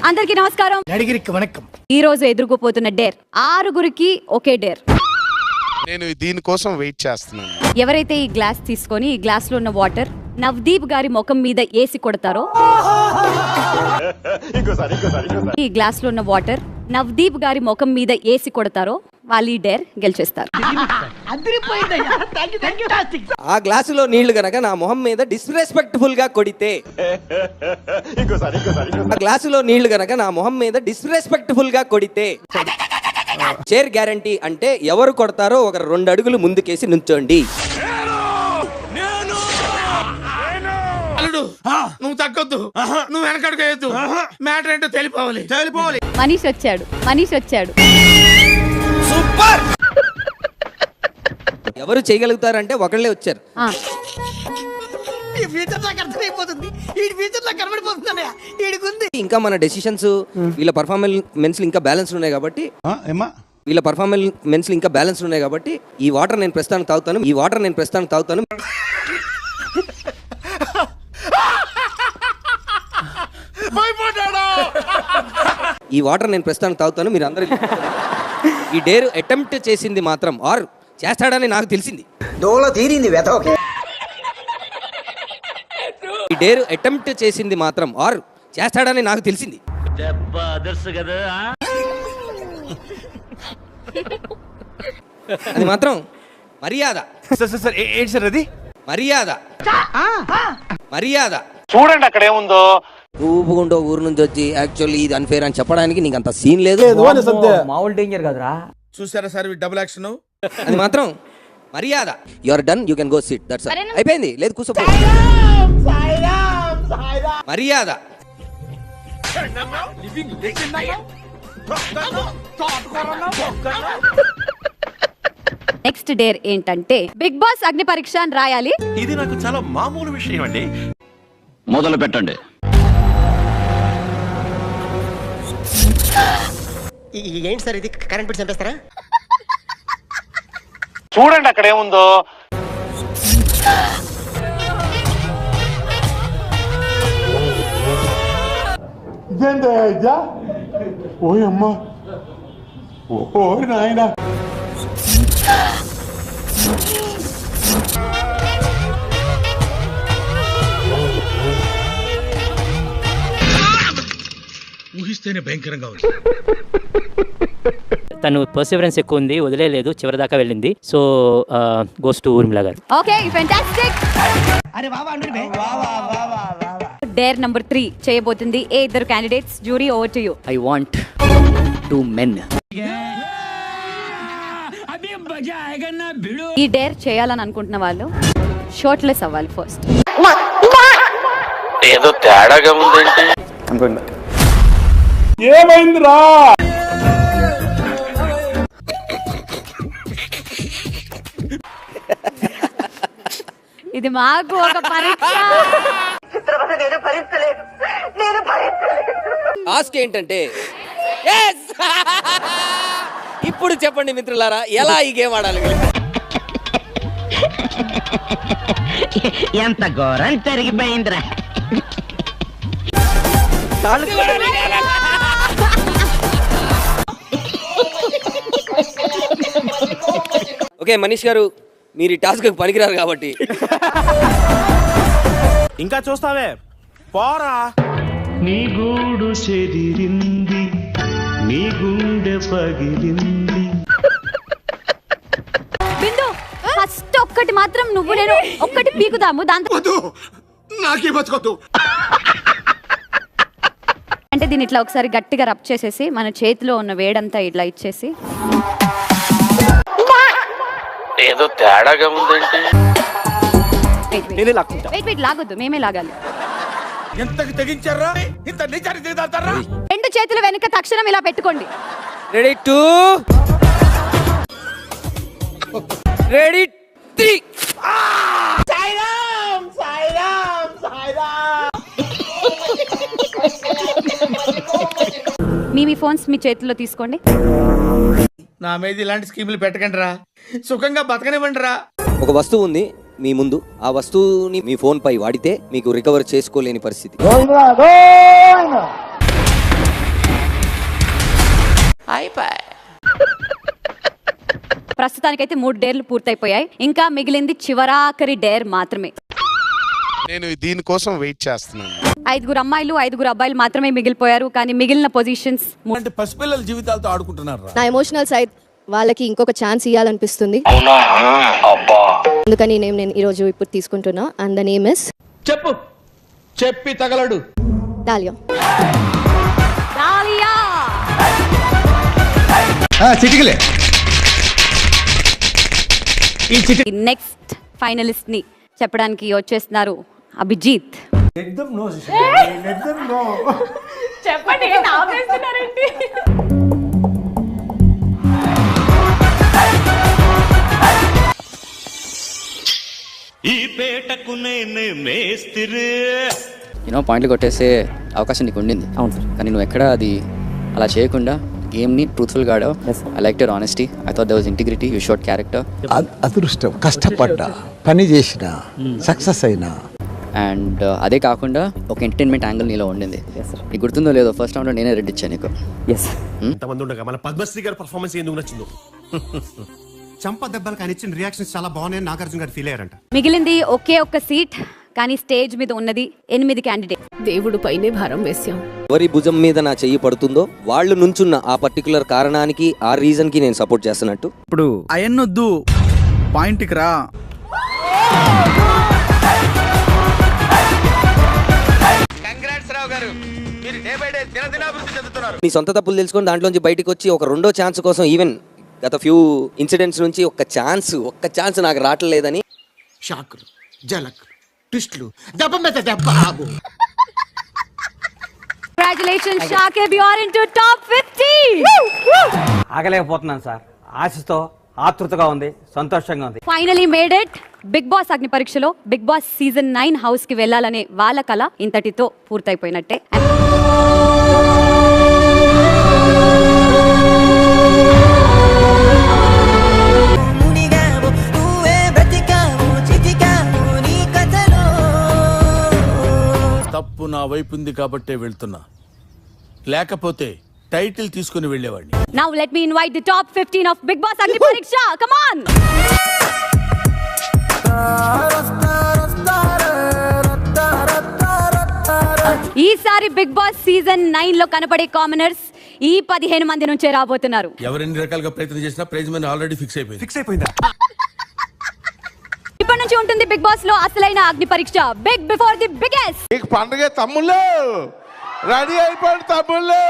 అందరికీ నమస్కారం. నడిగిరికి వణకం. ఈ రోజు ఎదుర్కోపోతున్న డేర్ 6 ఒకే డేర్. నేను దీనికోసం వెయిట్ చేస్తున్నాను. ఎవరైతే ఈ గ్లాస్ తీసుకొని ఈ గ్లాస్ లో ఉన్న వాటర్ నవదీప్ గారి ముఖం మీద వేసి కొడతారో, ఈ గ్లాస్ లో ఉన్న వాటర్ నవదీప్ గారి ముఖం మీద వేసి కొడతారో వాళ్ళు ఈ డేర్ గెలిచేస్తారు. ఆ గ్లాసులో నీళ్లు గనక నా మొహం మీద డిస్రెస్పెక్ట్ఫుల్ గా కొడితే, ఆ గ్లాసులో నీళ్లు గనక నా మొహం మీద డిస్రెస్పెక్ట్ఫుల్ గా కొడితే చైర్ గ్యారంటీ అంటే ఎవరు కొడతారో ఒక 2 అడుగులు ముందుకేసి నుంచోండి. నువ్వు తగ్గొద్దు, నువ్వు వెనకడుగు, మ్యాటర్ ఏంటో తెలిపోవాలి. మనీష్ వచ్చాడు. సూపర్. ఎవరు చేయగలుగుతారంటే ఒకళ్ళే వచ్చారు. ఇంకా మన డెసిషన్స్ వీళ్ళ పర్ఫార్మెన్స్ ఇంకా బ్యాలెన్స్ ఉన్నాయి కాబట్టి ఈ వాటర్ నేను ప్రస్తుతానికి తాగుతాను. ఈ వాటర్ నేను ప్రస్తుతానికి తాగుతాను. మీరు అందరూ ఈ డేర్ అటెంప్ట్ చేసింది మాత్రం ఆర్ చేస్తాడని నాకు తెలిసింది. ఈ డేర్ అటెంప్ట్ చేసింది మాత్రం ఆర్ చేస్తాడని నాకు తెలిసింది. అది మాత్రం మర్యాద. ఏంటి సార్ అది? మర్యాద. చూడండి అక్కడ ఏముందో. ఊపుకుంటూ ఊరు నుంచి వచ్చి యాక్చువల్లీ ఇది అన్ఫేర్ అని చెప్పడానికి నీకు అంత సీన్ లేదు. మామూలు డేంజర్ కదరా. చూసారా సార్ డబుల్ యాక్షన్? అది మాత్రం మర్యాద. You are done, you can go sit. That's all. అయిపోయింది. లేదు కూర్చోపో. మర్యాద. నెక్స్ట్ డేర్ ఏంటంటే బిగ్ బాస్ అగ్ని పరీక్ష అని రాయాలి. ఇది నాకు చాలా మామూలు విషయం అండి. మొదలు పెట్టండి. ఏంటి సార్ ఇది? కరెంట్ బిల్ చంపేస్తారా? చూడండి అక్కడ ఏముందో. ఓయమ్మా, ఓ నాయనా. ఊహిస్తేనే భయంకరంగా ఉంది. తను పర్సివరెన్స్ ఎక్కువ ఉంది, వదిలేదు, చివరి దాకా వెళ్ళింది. సో గోస్ టు ఊర్మిళ గారు. Okay, fantastic. డేర్ నంబర్ 3 చేయబోతుంది ఏ ఇద్దరు candidates. Jury, over to you. I want 2 men. ఈ డేర్ చేయాలని అనుకుంటున్న వాళ్ళు షర్ట్లెస్ అవ్వాలి ఫస్ట్. ఏదో తేడాగా ఉందేంటి? ఏమైందిరా? ఇది మాకు ఒక పరీక్ష. టాస్క్ ఏంటంటే ఇప్పుడు చెప్పండి మిత్రులారా, ఎలా ఈ గేమ్ ఆడాలి? ఎంత ఘోరం జరిగిపోయిందిరా. ఓకే మనీష్ గారు, మీరు ఈ టాస్క్ పనికిరారు కాబట్టి ఇంకా చూస్తావే, పోరా. నీ గూడు చెదిరింది, నీ గుండె పగిలింది. బిందు, ఫస్ట్ ఒక్కటి మాత్రం నువ్వు నేను ఒక్కటి పీకుదాము. దాంతో నాకే బతుకొద్దు అంటే దీన్ని ఇట్లా ఒకసారి గట్టిగా రబ్ చేసేసి మన చేతిలో ఉన్న వేడంతా ఇట్లా ఇచ్చేసి, ఏదో తేడాగా ఉందేంటి? వెయిట్ లాగొద్దు, మేమే లాగాలి. ఎంతకు తెగించారా? ఇంత నిజాన్ని దిగుతారా? 2 చేతులు వెనుక తక్షణం ఇలా పెట్టుకోండి. Ready 2 ready 3. మీ ఫోన్స్ మీ చేతుల్లో తీసుకోండి. నా మీద ఇలాంటి స్కీములు పెట్టకండి రా, సుఖంగా బతకనివ్వండి రా. ఒక వస్తువు ఉంది మీ ముందు, ఆ వస్తువుని మీ ఫోన్ పై వాడితే మీకు రికవర్ చేసుకోలేని పరిస్థితి. ప్రస్తుతానికైతే 3 డేర్లు పూర్తయిపోయాయి. ఇంకా మిగిలింది చివరాఖరి డేర్ మాత్రమే. నేను దీనికోసం వెయిట్ చేస్తున్నాను. 5 అమ్మాయిలు 5 అబ్బాయిలు మాత్రమే మిగిలిపోయారు. కానీ మిగిలిన పొజిషన్స్ అంటే పసిపిల్లల జీవితాలతో ఆడుకుంటున్నారు. నా ఎమోషనల్ సైడ్ వాళ్ళకి ఇంకొక ఛాన్స్ ఇవ్వాలనిపిస్తుంది. అందుకని నేను ఈరోజు ఇప్పుడు తీసుకుంటున్నా. అండ్ ద నేమ్ ఇస్ చెప్పు చెప్పి తగలడు. డాలియా. డాలియా. చిటికలే. నెక్స్ట్ ఫైనలిస్ట్ ని చెప్పడానికి వచ్చేస్తున్నారు అభిజిత్. చెప్పండి. ఈ పేటకు నేను మేస్తిరి. పాయింట్లు కొట్టేసే అవకాశం నీకు ఉండింది. అవును సార్. కానీ నువ్వు ఎక్కడ అది అలా చేయకుండా గేమ్ని ట్రూత్ఫుల్గా ఆడావు. I like your honesty. I thought there was integrity. You showed character. అదృష్టం, కష్టపడ్డా, పని చేసిన, సక్సెస్ అయినా. అండ్ అదే కాకుండా ఒక ఎంటర్టైన్మెంట్ యాంగిల్ నీలో ఉండింది. నీకు గుర్తుందో లేదో ఫస్ట్ రౌండ్లో నేనే రెడ్ ఇచ్చాను నీకు. ఇంతమంది ఉండగా మన పద్మశ్రీ గారి పర్ఫార్మెన్స్ ఎందుకు నచ్చిందో. చంప దెబ్బలు కానీ ఇచ్చిన రియాక్షన్స్ చాలా బాగున్నాయని నాగార్జున గారు ఫీల్ అయ్యారంట. మిగిలింది ఒకే ఒక్క సీట్. కానీ స్టేజ్ మీద ఉన్నది 8 క్యాండిడేట్. దేవుడు పైనే భారం వేశాం. ఎవరి భుజం మీద నా చెయ్యి పడుతుందో వాళ్ళు నుంచున్న ఆ పర్టికులర్ కారణానికి, ఆ రీజన్ కి నేను సపోర్ట్ చేస్తున్నట్టు. ఇప్పుడు అయన్నొద్దు, పాయింట్కి రా. కంగ్రాట్స్ రావు గారు, మీరు డే బై డే దినదినాభివృద్ధి చెందుతున్నారు. నీ సొంత తప్పులు తెలుసుకొని దాంట్లోంచి బయటకు వచ్చి ఒక రెండో ఛాన్స్ కోసం, ఈవెన్ గత ఫ్యూ ఇన్సిడెంట్స్ నుంచి ఒక్క ఛాన్స్ నాకు రావట్లేదని షాకులు, జలక్, ట్విస్ట్లు, దెబ్బ మీద దెబ్బ. Congratulations Shakib, you are into top 50. ఆగలేకపోతున్నాను సార్. ఆశతో ఆతృతగా ఉంది, సంతోషంగా ఉంది. Finally made it. Bigg Boss అగ్ని పరీక్షలో బిగ్ బాస్ సీజన్ 9 హౌస్ కి వెళ్ళాలనే వాళ్ళ కల ఇంతటితో పూర్తయిపోయినట్టే. తప్పు నా వైపు ఉంది కాబట్టే వెళ్తున్నా, లేకపోతే టైటిల్ తీసుకుని వెళ్ళేవాడిని. Now let me invite the top 15 of Big Boss Agni Pariksha. Come on. ఈసారి బిగ్ బాస్ సీజన్ 9 లో కనపడే కామనర్స్ ఈ 15 మంది నుంచే రాబోతున్నారు. ఎవరెన్ని రకాలుగా ప్రయత్నం చేసినా ప్రైజ్ మనీ ఆల్రెడీ ఫిక్స్ అయిపోయిందా? ఇప్పటి నుంచి ఉంటుంది బిగ్ బాస్ లో అసలైన అగ్ని పరీక్ష. Big before the biggest. పండుగ తమ్ముళ్ళు రెడీ అయిపోయింది తమ్ముళ్ళు.